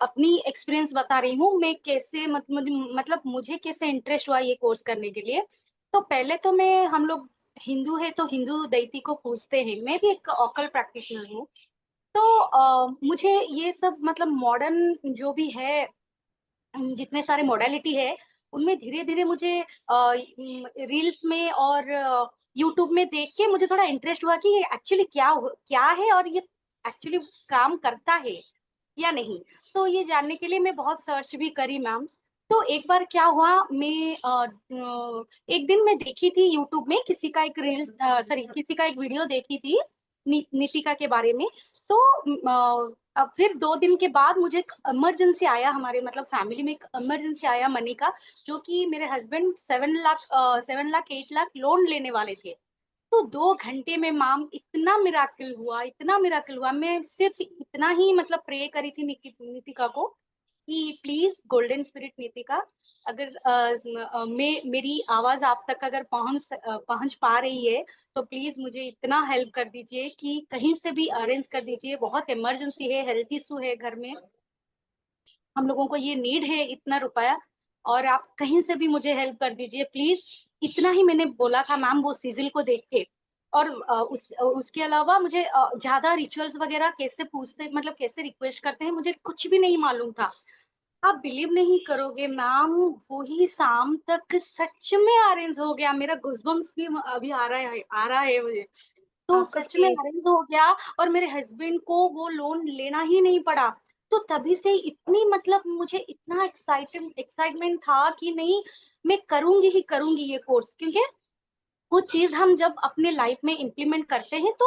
अपनी एक्सपीरियंस बता रही हूँ, मैं कैसे मतलब मुझे कैसे इंटरेस्ट हुआ ये कोर्स करने के लिए। तो पहले तो मैं हम लोग हिंदू है तो हिंदू देवती को पूजते हैं, मैं भी एक ऑकल्ट प्रैक्टिशनर हूँ। तो मुझे ये सब मतलब मॉडर्न जो भी है, जितने सारे मॉडलिटी है, उनमें धीरे-धीरे मुझे रील्स में और यूट्यूब में देख के मुझे थोड़ा इंटरेस्ट हुआ कि ये एक्चुअली क्या है और ये एक्चुअली काम करता है या नहीं। तो ये जानने के लिए मैं बहुत सर्च भी करी मैम। तो एक बार क्या हुआ, मैं एक दिन मैं देखी थी यूट्यूब में किसी का एक सॉरी किसी का एक वीडियो देखी थी नितिका के बारे में। तो अब फिर 2 दिन के बाद मुझे एक इमरजेंसी आया, हमारे मतलब फैमिली में एक इमरजेंसी आया मनी का, जो कि मेरे हस्बैंड 7 लाख 8 लाख लोन लेने वाले थे। तो 2 घंटे में मैम इतना मिरेकल हुआ, मैं सिर्फ इतना ही मतलब प्रे करी थी नितिका को कि प्लीज गोल्डन स्पिरिट नितिका, अगर मेरी आवाज आप तक अगर पहुंच पा रही है तो प्लीज मुझे इतना हेल्प कर दीजिए कि कहीं से भी अरेंज कर दीजिए, बहुत इमरजेंसी है, हेल्थ इशू है घर में, हम लोगों को ये नीड है इतना रुपया, और आप कहीं से भी मुझे हेल्प कर दीजिए प्लीज। इतना ही मैंने बोला था मैम वो सीजिल को देख के। और उसके अलावा मुझे ज्यादा रिचुअल्स वगैरह कैसे पूछते मतलब कैसे रिक्वेस्ट करते हैं मुझे कुछ भी नहीं मालूम था। आप बिलीव नहीं करोगे मैम, वही शाम तक सच में अरेंज हो गया, मेरा गूज़बम्प्स भी अभी आ रहा है मुझे। तो सच में ओके। अरेंज हो गया और मेरे हस्बैंड को वो लोन लेना ही नहीं पड़ा। तो तभी से इतनी मतलब मुझे इतना एक्साइटमेंट था कि नहीं, मैं करूंगी ही करूंगी ये कोर्स, क्योंकि कुछ चीज हम जब अपने लाइफ में इम्प्लीमेंट करते हैं तो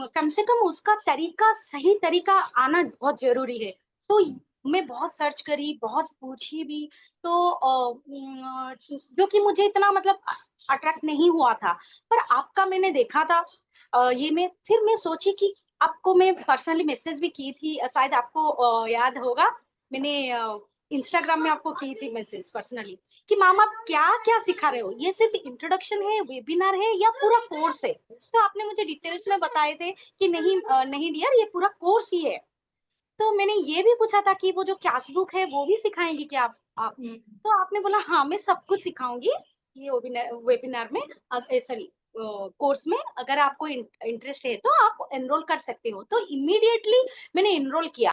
कम से कम उसका तरीका सही तरीका आना बहुत जरूरी है। तो मैं बहुत सर्च करी, बहुत पूछी भी। तो जो कि मुझे इतना मतलब अट्रैक्ट नहीं हुआ था, पर आपका मैंने देखा था। ये मैं सोची कि आपको मैं पर्सनली मैसेज भी की थी, शायद आपको याद होगा। मैंने इंस्टाग्राम में आपको की थी मैसेज पर्सनली कि मैम आप क्या क्या सिखा रहे हो, ये सिर्फ इंट्रोडक्शन है, वेबिनार है या पूरा कोर्स है। तो आपने मुझे डिटेल्स में बताए थे कि नहीं डियर, ये पूरा कोर्स ही है। तो मैंने ये भी पूछा था कि वो जो क्लास बुक है वो भी सिखाएंगी क्या आप? हम्म। तो आपने बोला हाँ मैं सब कुछ सिखाऊंगी ये वेबिनार में, सॉरी कोर्स में, अगर आपको इंटरेस्ट है तो आप एनरोल कर सकते हो। तो इमीडिएटली मैंने एनरोल किया।